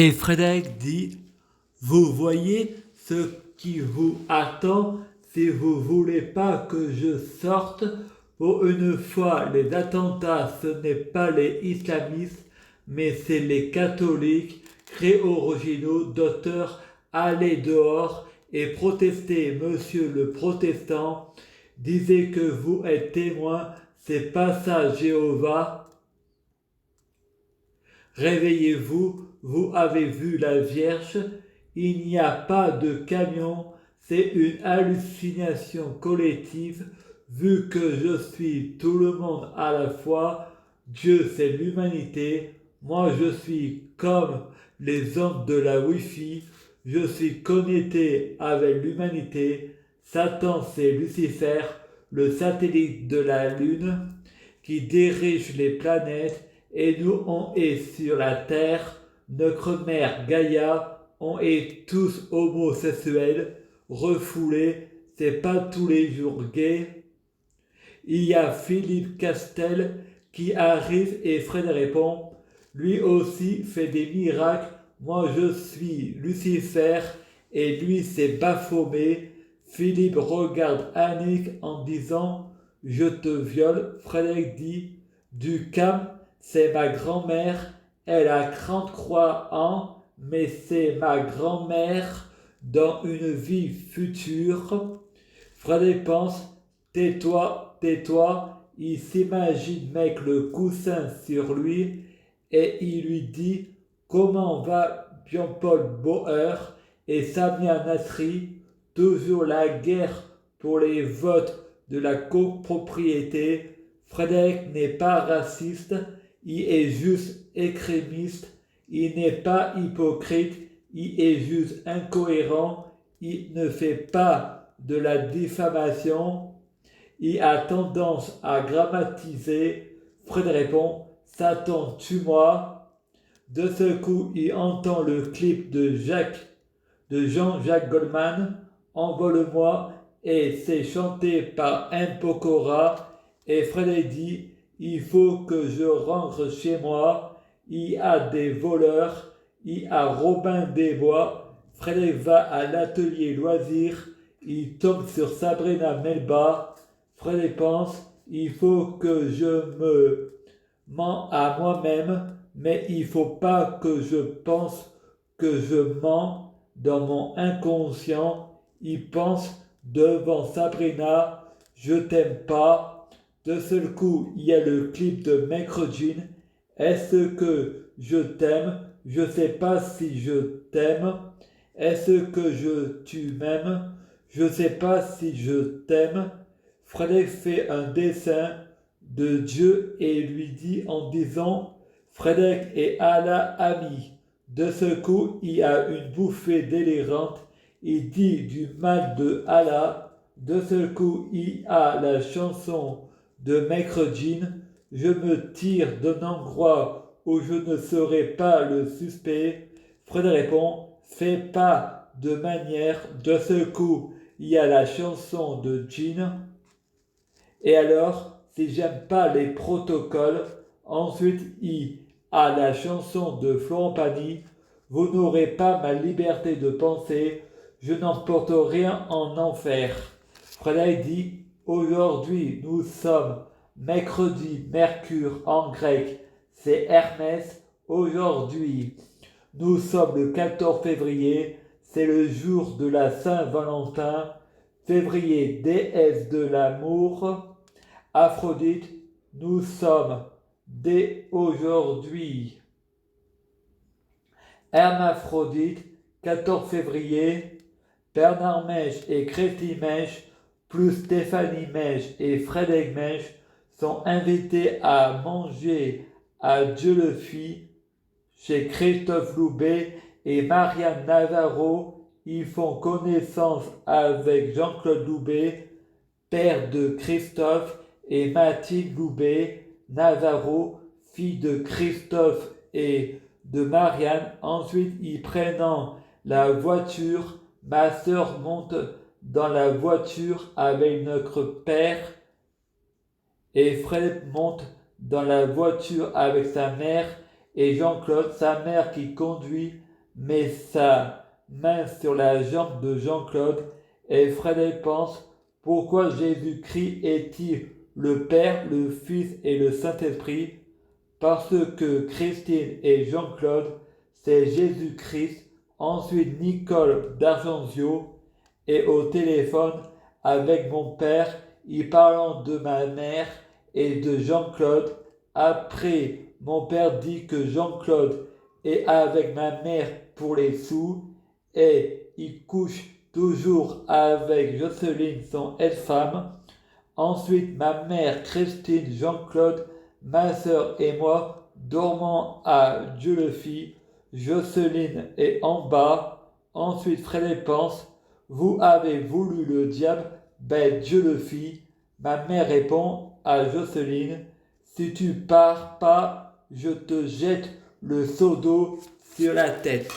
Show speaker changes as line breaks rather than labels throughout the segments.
Et Frédéric dit, vous voyez ce qui vous attend si vous voulez pas que je sorte. Pour une fois, les attentats, ce n'est pas les islamistes, mais c'est les catholiques, créés originaux, d'auteurs, allez dehors et protestez, monsieur le protestant. Disez que vous êtes témoin, c'est pas ça Jéhovah. Réveillez-vous, vous avez vu la Vierge, il n'y a pas de camion, c'est une hallucination collective, vu que je suis tout le monde à la fois, Dieu c'est l'humanité, moi je suis comme les hommes de la Wi-Fi, je suis connecté avec l'humanité, Satan c'est Lucifer, le satellite de la Lune, qui dirige les planètes, et nous on est sur la Terre, notre mère Gaïa, on est tous homosexuels, refoulés, c'est pas tous les jours gay. Il y a Philippe Castel qui arrive et Fred répond, lui aussi fait des miracles, moi je suis Lucifer et lui c'est Baphomet. Philippe regarde Annick en disant, je te viole. Frédéric dit, du calme, c'est ma grand-mère, elle a 33 ans, mais c'est ma grand-mère dans une vie future. Frédéric pense, tais-toi, tais-toi, il s'imagine mettre le coussin sur lui et il lui dit, comment va Jean-Paul Bauer et Samia Nasri, toujours la guerre pour les votes de la copropriété. Frédéric n'est pas raciste, il est juste extrémiste, il n'est pas hypocrite, il est juste incohérent, il ne fait pas de la diffamation, il a tendance à grammatiser. Frédéric répond, Satan tue-moi. De ce coup, il entend le clip de Jean-Jacques Goldman, Envole-moi, et c'est chanté par M. Pokora. Et Frédéric dit, il faut que je rentre chez moi, il y a des voleurs, il y a Robin des Bois. Frédéric va à l'atelier loisirs, il tombe sur Sabrina Melba. Frédéric pense, il faut que je me mens à moi-même, mais il faut pas que je pense que je mens dans mon inconscient. Il pense devant Sabrina, je t'aime pas. De seul coup, il y a le clip de Maître Jean. Est-ce que je t'aime? Je sais pas si je t'aime. Est-ce que tu m'aimes? Je sais pas si je t'aime. Frédéric fait un dessin de Dieu et lui dit en disant, Frédéric et Allah amis. De ce coup, il a une bouffée délirante. Il dit du mal de Allah. De ce coup, il a la chanson de Maître Jean. Je me tire d'un endroit où je ne serai pas le suspect. Frédéric répond, fais pas de manière. De ce coup, il y a la chanson de Jean. Et alors, si j'aime pas les protocoles, ensuite il a la chanson de Florent Pagny, vous n'aurez pas ma liberté de penser, je n'emporte rien en enfer. Frédéric dit, aujourd'hui nous sommes mercredi, Mercure en grec, c'est Hermès, aujourd'hui nous sommes le 14 février, c'est le jour de la Saint-Valentin, février, déesse de l'amour, Aphrodite, nous sommes dès aujourd'hui. Hermaphrodite, 14 février, Bernard Mèche et Christy Mèche, plus Stéphanie Mèche et Frédéric Mèche, sont invités à manger à Dieu le Fit chez Christophe Loubet et Marianne Navarro. Ils font connaissance avec Jean-Claude Loubet, père de Christophe, et Mathilde Loubet Navarro, fille de Christophe et de Marianne. Ensuite, ils prennent la voiture. Ma sœur monte dans la voiture avec notre père et Fred monte dans la voiture avec sa mère et Jean-Claude, sa mère qui conduit met sa main sur la jambe de Jean-Claude et Frédéric pense: pourquoi Jésus-Christ est-il le Père, le Fils et le Saint-Esprit? Parce que Christine et Jean-Claude, c'est Jésus-Christ. Ensuite, Nicole d'Argenzio est au téléphone avec mon père, y parlant de ma mère et de Jean-Claude. Après, mon père dit que Jean-Claude est avec ma mère pour les sous et il couche toujours avec Jocelyne, son aide-femme. Ensuite, ma mère, Christine, Jean-Claude, ma sœur et moi dormons à Dieu-le-Fit. Jocelyne est en bas. Ensuite, Frédéric pense: vous avez voulu le diable? Ben, Dieu le fit. Ma mère répond à Jocelyne: si tu pars pas, je te jette le seau d'eau sur la tête.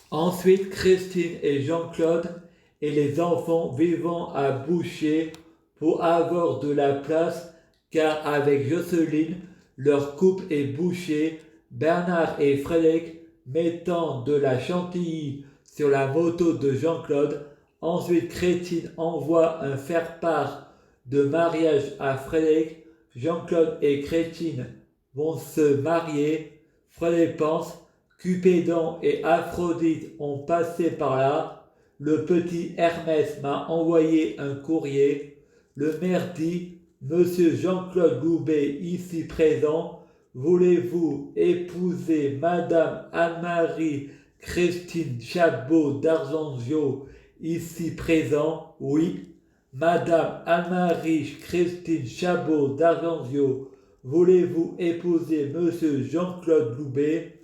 Ensuite, Christine et Jean-Claude et les enfants vivant à Boucher pour avoir de la place, car avec Jocelyne, leur couple est bouché. Bernard et Frédéric mettant de la chantilly sur la moto de Jean-Claude. Ensuite, Christine envoie un faire-part de mariage à Frédéric. Jean-Claude et Christine vont se marier. Frédéric pense: Cupidon et Aphrodite ont passé par là. Le petit Hermès m'a envoyé un courrier. Le maire dit: Monsieur Jean-Claude Loubet, ici présent, voulez-vous épouser Madame Anne-Marie Christine Chabot d'Argenzio, ici présent? Oui. Madame Anne-Marie Christine Chabot d'Argenzio, voulez-vous épouser Monsieur Jean-Claude Loubet?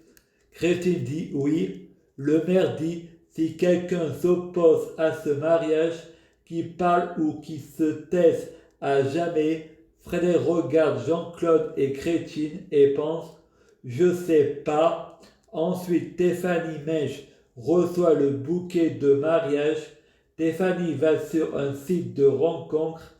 Christine dit oui. Le maire dit: si quelqu'un s'oppose à ce mariage, qui parle ou qui se taise à jamais. Frédéric regarde Jean-Claude et Christine et pense: je sais pas. Ensuite, Stéphanie Mèche reçoit le bouquet de mariage. Stéphanie va sur un site de rencontre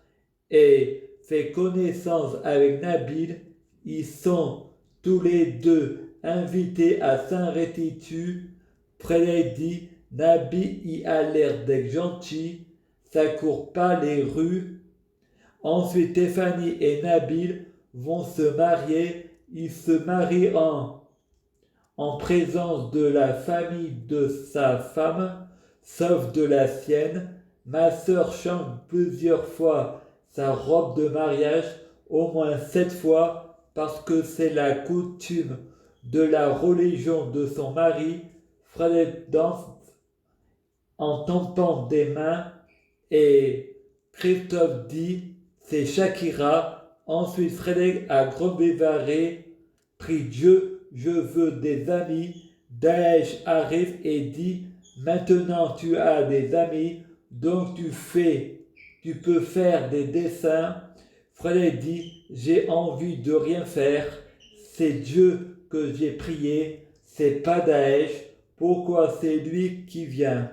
et fait connaissance avec Nabil. Ils sont tous les deux invités à Saint-Rétitu. Frédéric dit: Nabil y a l'air d'être gentil, ça court pas les rues. Ensuite, Stéphanie et Nabil vont se marier. Ils se marient en présence de la famille de sa femme, sauf de la sienne. Ma sœur chante plusieurs fois sa robe de mariage, au moins 7 fois, parce que c'est la coutume de la religion de son mari. Frédéric danse en tampant des mains et Christophe dit: c'est Shakira. Ensuite, Frédéric a Grobévaré, prie Dieu, je veux des amis. Daesh arrive et dit: maintenant tu as des amis, donc tu peux faire des dessins. Frédéric dit: j'ai envie de rien faire, c'est Dieu que j'ai prié, c'est pas Daesh, pourquoi c'est lui qui vient?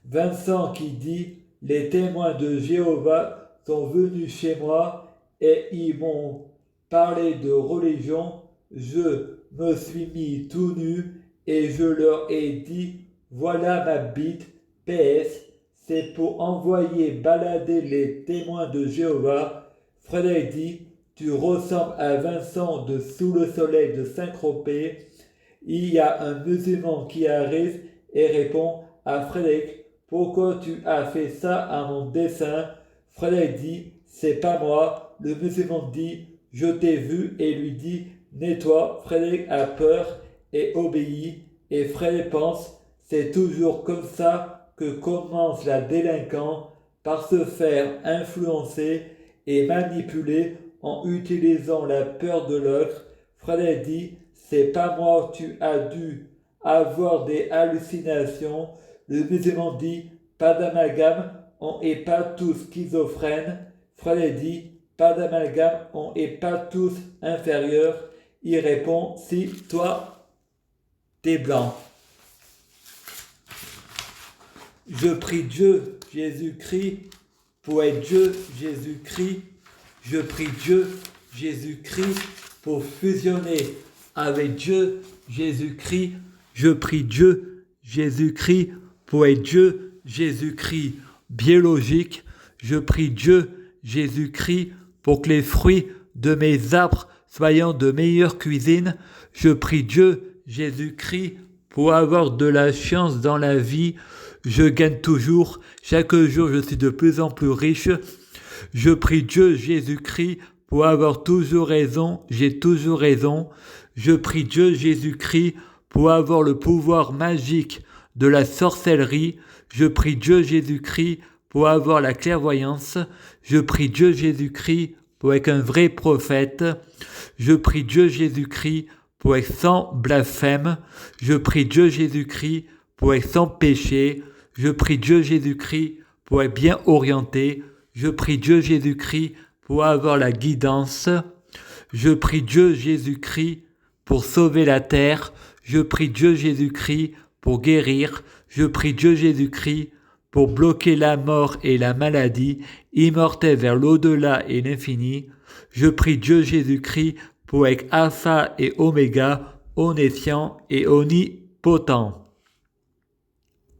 Vincent qui dit: les témoins de Jéhovah sont venus chez moi et ils m'ont parlé de religion. Je me suis mis tout nu et je leur ai dit: voilà ma bite. PS, c'est pour envoyer balader les témoins de Jéhovah. Frédéric dit: tu ressembles à Vincent de Sous le soleil de Saint-Tropez. Il y a un musulman qui arrive et répond à Frédéric: pourquoi tu as fait ça à mon dessin? Frédéric dit: c'est pas moi. Le musulman dit: je t'ai vu, et lui dit: nettoie. Frédéric a peur et obéit. Et Frédéric pense: c'est toujours comme ça que commence la délinquance, par se faire influencer et manipuler en utilisant la peur de l'autre. Frédéric dit: c'est pas moi, tu as dû avoir des hallucinations. Le musulman dit: pas d'amalgame, on n'est pas tous schizophrènes. Frédéric dit: pas d'amalgame, on n'est pas tous inférieurs. Il répond: si, toi, t'es blanc. Je prie Dieu, Jésus-Christ, pour être Dieu, Jésus-Christ, Je prie Dieu Jésus-Christ pour fusionner avec Dieu Jésus-Christ. Je prie Dieu Jésus-Christ pour être Dieu Jésus-Christ biologique. Je prie Dieu Jésus-Christ pour que les fruits de mes arbres soient de meilleure cuisine. Je prie Dieu Jésus-Christ pour avoir de la chance dans la vie. Je gagne toujours. Chaque jour, je suis de plus en plus riche. Je prie Dieu Jésus-Christ pour avoir toujours raison. J'ai toujours raison. Je prie Dieu Jésus-Christ pour avoir le pouvoir magique de la sorcellerie. Je prie Dieu Jésus-Christ pour avoir la clairvoyance. Je prie Dieu Jésus-Christ pour être un vrai prophète. Je prie Dieu Jésus-Christ pour être sans blasphème. Je prie Dieu Jésus-Christ pour être sans péché. Je prie Dieu Jésus-Christ pour être bien orienté. Je prie Dieu Jésus-Christ pour avoir la guidance. Je prie Dieu Jésus-Christ pour sauver la terre. Je prie Dieu Jésus-Christ pour guérir. Je prie Dieu Jésus-Christ pour bloquer la mort et la maladie, immortel vers l'au-delà et l'infini. Je prie Dieu Jésus-Christ pour être Alpha et Oméga, omniscient et omnipotent.